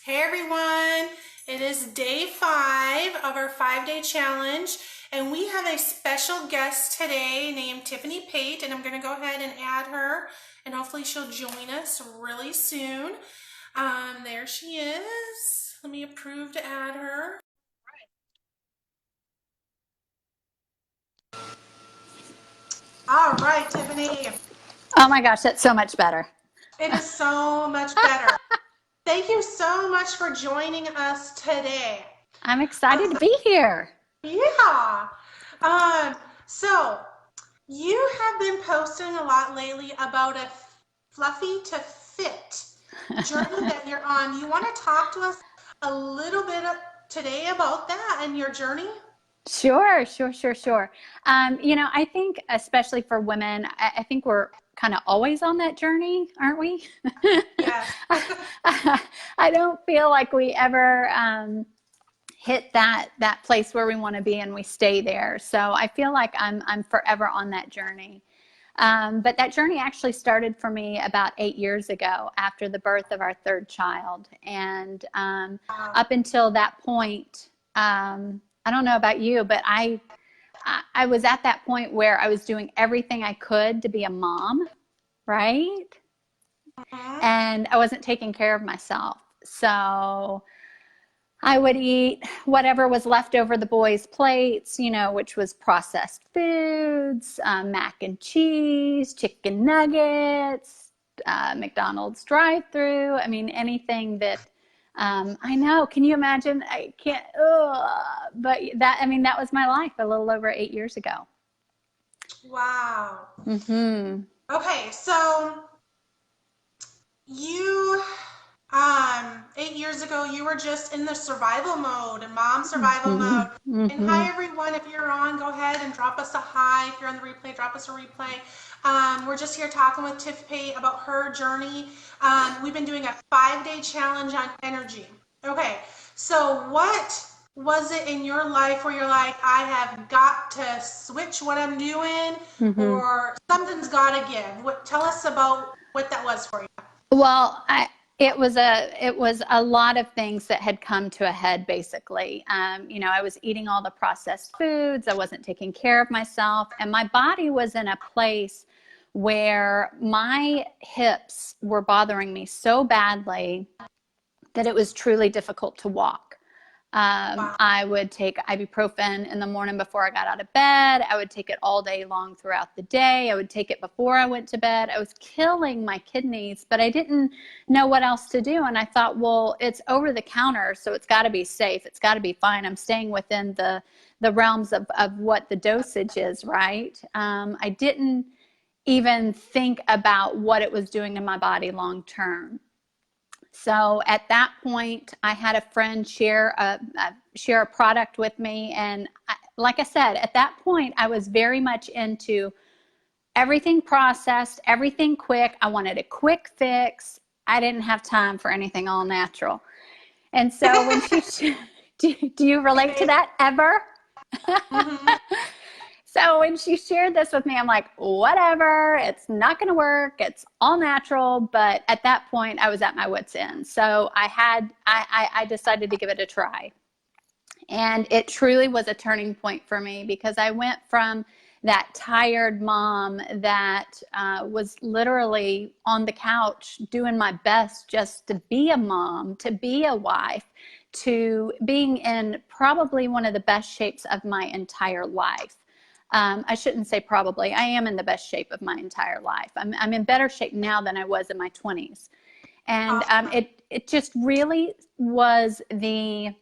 Hey everyone, it is day 5 of our 5-day challenge, and we have a special guest today named Tiffany Pate, and I'm going to go ahead and add her, and hopefully she'll join us really soon. There she is. Let me approve to add her. All right, Tiffany. Oh my gosh, that's so much better. It is so much better. Thank you so much for joining us today. I'm excited to be here. Yeah. Um, so you have been posting a lot lately about a fluffy to fit journey that you're on. You want to talk to us a little bit today about that and your journey? Sure. I think especially for women, I think we're kind of always on that journey, aren't we? Yes. I don't feel like we ever hit that place where we want to be and we stay there. So I feel like I'm forever on that journey. But that journey actually started for me about 8 years ago after the birth of our third child. And up until that point, I don't know about you, but I was at that point where I was doing everything I could to be a mom, right? And I wasn't taking care of myself. So I would eat whatever was left over the boys' plates, which was processed foods, mac and cheese, chicken nuggets, McDonald's drive-through. I mean, anything that I know. Can you imagine? I can't. But that was my life a little over 8 years ago. Wow. Mm-hmm. Okay, so you 8 years ago you were just in the survival mode and mom survival mode. And hi everyone, if you're on, go ahead and drop us a hi. If you're on the replay, drop us a replay. We're just here talking with Tiff Pate about her journey. We've been doing a 5-day challenge on energy. Okay, so what was it in your life where you're like, I have got to switch what I'm doing, or something's got to give? Tell us about what that was for you. Well, it was a lot of things that had come to a head, basically. I was eating all the processed foods. I wasn't taking care of myself, and my body was in a place where my hips were bothering me so badly that it was truly difficult to walk. Wow. I would take ibuprofen in the morning before I got out of bed. I would take it all day long throughout the day. I would take it before I went to bed. I was killing my kidneys, but I didn't know what else to do. And I thought, well, it's over the counter, so it's got to be safe. It's got to be fine. I'm staying within the realms of what the dosage is, right? I didn't even think about what it was doing to my body long term. So at that point, I had a friend share a product with me. And like I said, at that point, I was very much into everything processed, everything quick. I wanted a quick fix. I didn't have time for anything all natural. And so when do you relate to that ever? So when she shared this with me, I'm like, whatever, it's not going to work. It's all natural. But at that point, I was at my wit's end. So I decided to give it a try. And it truly was a turning point for me, because I went from that tired mom that was literally on the couch doing my best just to be a mom, to be a wife, to being in probably one of the best shapes of my entire life. I shouldn't say probably. I am in the best shape of my entire life. I'm in better shape now than I was in my 20s. And it just really was the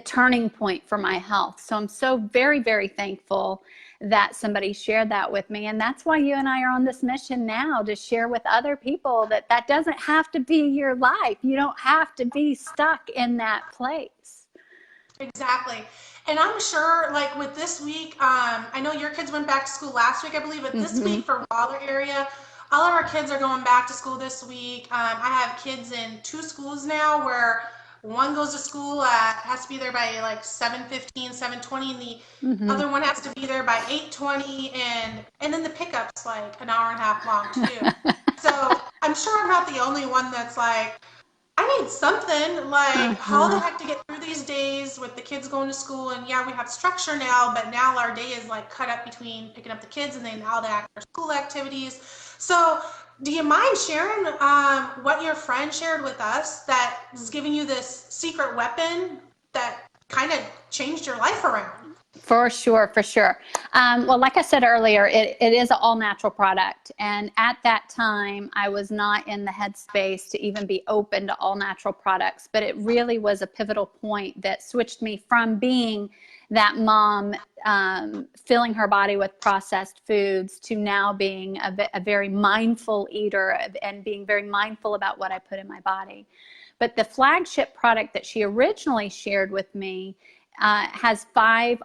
turning point for my health. So I'm so very, very thankful that somebody shared that with me. And that's why you and I are on this mission now, to share with other people that doesn't have to be your life. You don't have to be stuck in that place. Exactly. And I'm sure, like with this week, I know your kids went back to school last week, I believe, but this week for Waller area, all of our kids are going back to school this week. I have kids in 2 schools now where one goes to school has to be there by like 7:15, 7:20, and the other one has to be there by 8:20, and then the pickup's like an hour and a half long too. So I'm sure I'm not the only one that's like, I need something like how the Uh-huh. heck to get through these days with the kids going to school. And yeah, we have structure now, but now our day is like cut up between picking up the kids and then all the after school activities. So, do you mind sharing what your friend shared with us that is giving you this secret weapon that kind of changed your life around? For sure, for sure. Well, like I said earlier, it is an all natural product. And at that time, I was not in the headspace to even be open to all natural products. But it really was a pivotal point that switched me from being that mom filling her body with processed foods to now being a very mindful eater and being very mindful about what I put in my body. But the flagship product that she originally shared with me has five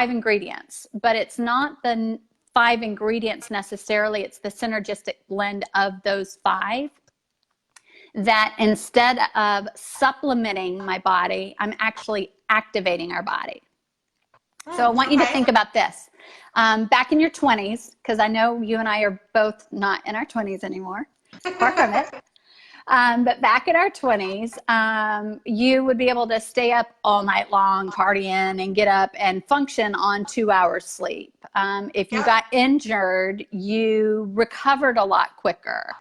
ingredients, but it's not the five ingredients necessarily. It's the synergistic blend of those five that instead of supplementing my body, I'm actually activating our body. So I want you to Okay. think about this. Back in your 20s, because I know you and I are both not in our 20s anymore, far from it. But back in our 20s, you would be able to stay up all night long partying and get up and function on 2 hours sleep. If you Yep. got injured, you recovered a lot quicker.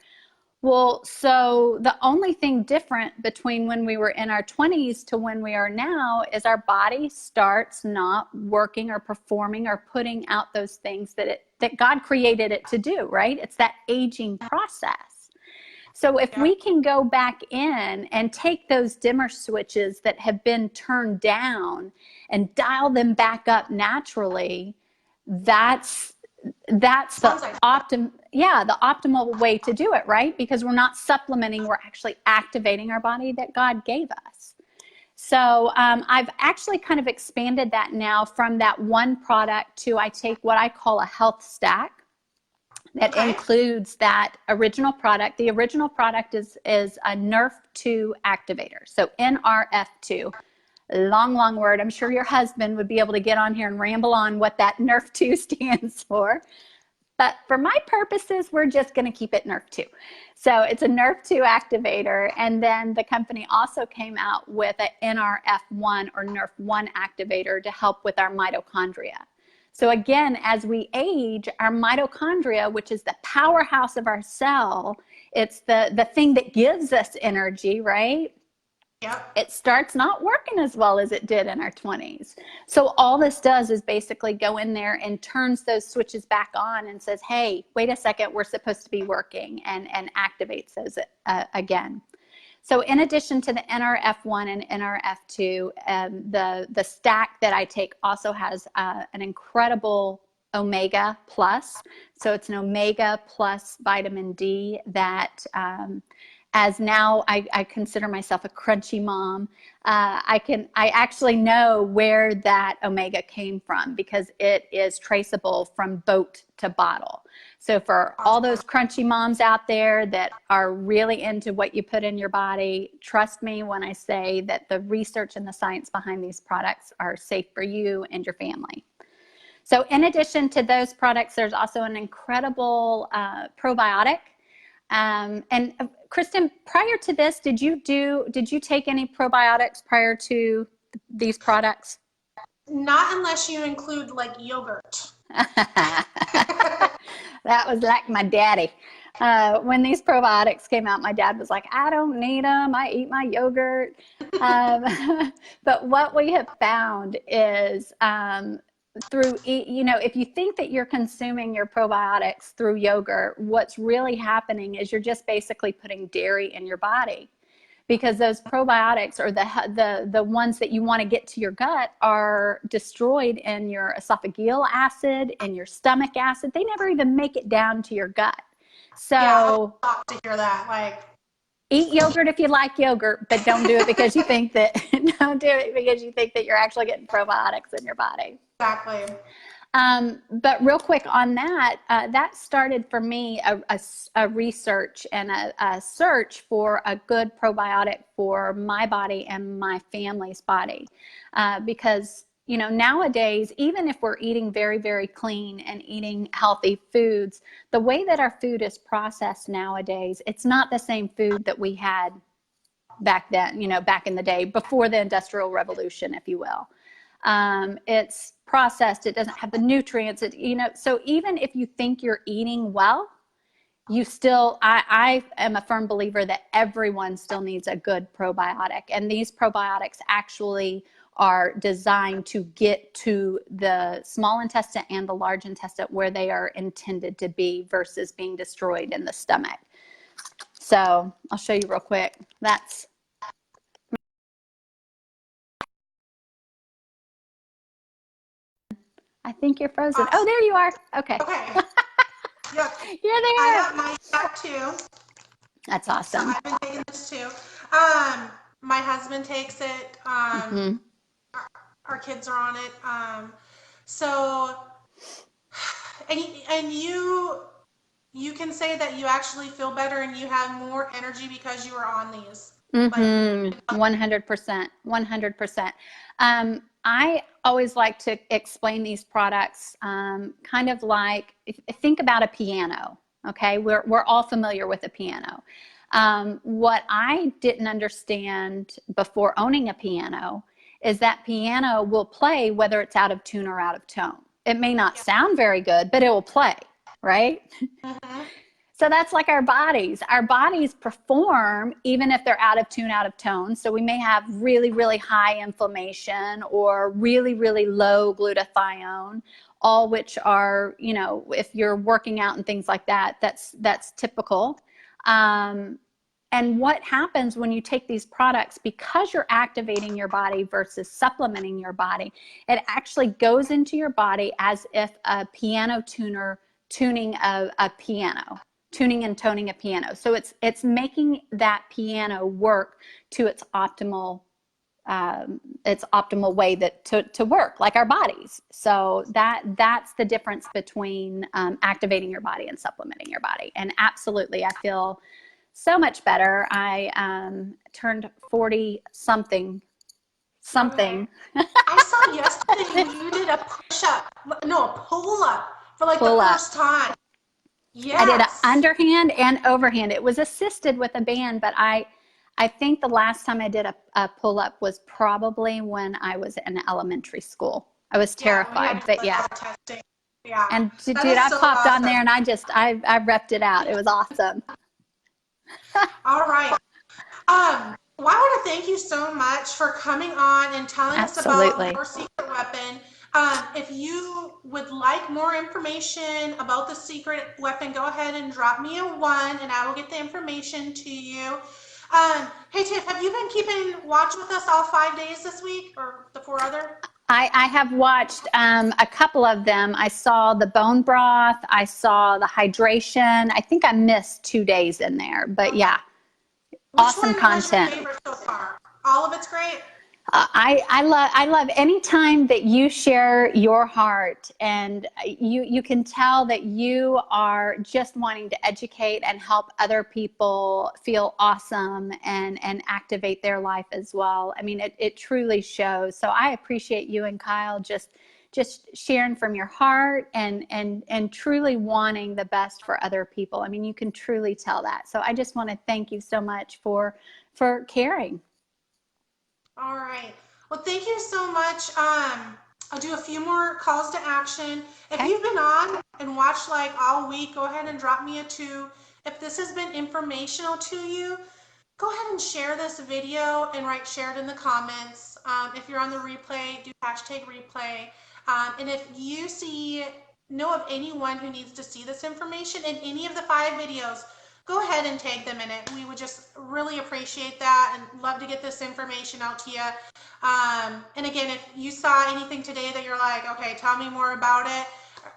Well, so the only thing different between when we were in our 20s to when we are now is our body starts not working or performing or putting out those things that God created it to do, right? It's that aging process. So if Yep. we can go back in and take those dimmer switches that have been turned down and dial them back up naturally, that's the Sounds like the optimal way to do it, right? Because we're not supplementing, we're actually activating our body that God gave us. So I've actually kind of expanded that now from that one product to I take what I call a health stack that okay. includes that original product. The original product is a NRF2 activator. So NRF2, long word. I'm sure your husband would be able to get on here and ramble on what that NRF2 stands for. But for my purposes, we're just going to keep it NRF2. So it's a NRF2 activator. And then the company also came out with an NRF1 or NRF1 activator to help with our mitochondria. So again, as we age, our mitochondria, which is the powerhouse of our cell, it's the thing that gives us energy, right? Yep. It starts not working as well as it did in our 20s. So all this does is basically go in there and turns those switches back on and says, hey, wait a second, we're supposed to be working, and activates those again. So in addition to the NRF1 and NRF2, the stack that I take also has an incredible omega plus. So it's an omega plus vitamin D that as now I consider myself a crunchy mom. I actually know where that omega came from because it is traceable from boat to bottle. So for all those crunchy moms out there that are really into what you put in your body, trust me when I say that the research and the science behind these products are safe for you and your family. So in addition to those products, there's also an incredible probiotic. And Kristen, prior to this, did you take any probiotics prior to these products? Not unless you include like yogurt. That was like my daddy. When these probiotics came out, my dad was like, I don't need them. I eat my yogurt. But what we have found is if you think that you're consuming your probiotics through yogurt, what's really happening is you're just basically putting dairy in your body. Because those probiotics or the ones that you want to get to your gut are destroyed in your esophageal acid and your stomach acid. They never even make it down to your gut. So yeah, to hear that. Like, eat yogurt if you like yogurt, but don't do it because you think that you're actually getting probiotics in your body. exactly. But real quick on that, that started for me a research and a search for a good probiotic for my body and my family's body. Because, nowadays, even if we're eating very, very clean and eating healthy foods, the way that our food is processed nowadays, it's not the same food that we had back then, you know, back in the day, before the Industrial Revolution, if you will. It's processed. It doesn't have the nutrients. You know, so even if you think you're eating well, you still, I am a firm believer that everyone still needs a good probiotic. And these probiotics actually are designed to get to the small intestine and the large intestine where they are intended to be versus being destroyed in the stomach. So I'll show you real quick. That's I think you're frozen. Awesome. Oh, there you are. Okay. Okay. Yep. You're there. I got mine back too. That's awesome. So I've been taking this too. My husband takes it. Our kids are on it. So, and you can say that you actually feel better and you have more energy because you are on these. 100%. 100%. I always like to explain these products kind of like, think about a piano, okay? We're all familiar with a piano. What I didn't understand before owning a piano is that piano will play whether it's out of tune or out of tone. It may not sound very good, but it will play, right? So that's like our bodies. Our bodies perform even if they're out of tune, out of tone. So we may have really, really high inflammation or really, really low glutathione, all which are, you know, if you're working out and things like that, that's typical. And what happens when you take these products, because you're activating your body versus supplementing your body, it actually goes into your body as if a piano tuner tuning a piano. Tuning and toning a piano. So it's making that piano work to its optimal way that to work, like our bodies. So that's the difference between activating your body and supplementing your body. And absolutely, I feel so much better. I turned 40 something. Okay. I saw yesterday you did a pull-up for like the first time. Yes. I did an underhand and overhand. It was assisted with a band, but I think the last time I did a pull-up was probably when I was in elementary school. I was terrified, but yeah. Yeah. And dude, I popped on there and I repped it out. It was awesome. All right. Well, I want to thank you so much for coming on and telling us about your secret weapon. If you would like more information about the secret weapon, go ahead and drop me a 1 and I will get the information to you. Hey Tiff, have you been keeping watch with us all 5 days this week, or the 4 other? I have watched a couple of them. I saw the bone broth. I saw the hydration. I think I missed 2 days in there, but yeah, awesome content. Which one was your favorite so far? All of it's great. I love any time that you share your heart and you can tell that you are just wanting to educate and help other people feel awesome and activate their life as well. I mean, it truly shows. So I appreciate you and Kyle just sharing from your heart and truly wanting the best for other people. I mean, you can truly tell that. So I just want to thank you so much for caring. All right. Well, thank you so much. I'll do a few more calls to action. If you've been on and watched like all week, go ahead and drop me a 2. If this has been informational to you, go ahead and share this video and share it in the comments. If you're on the replay, do #replay. And if you know of anyone who needs to see this information in any of the 5 videos, go ahead and tag them in it. We would just really appreciate that and love to get this information out to you. And again, if you saw anything today that you're like, okay, tell me more about it,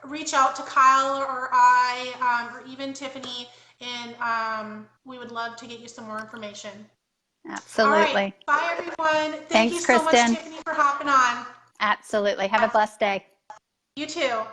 reach out to Kyle or I, or even Tiffany, and we would love to get you some more information. Absolutely. All right. Bye, everyone. Thanks, you so Kristen. much, Tiffany, for hopping on. Absolutely. Have a blessed day. You too.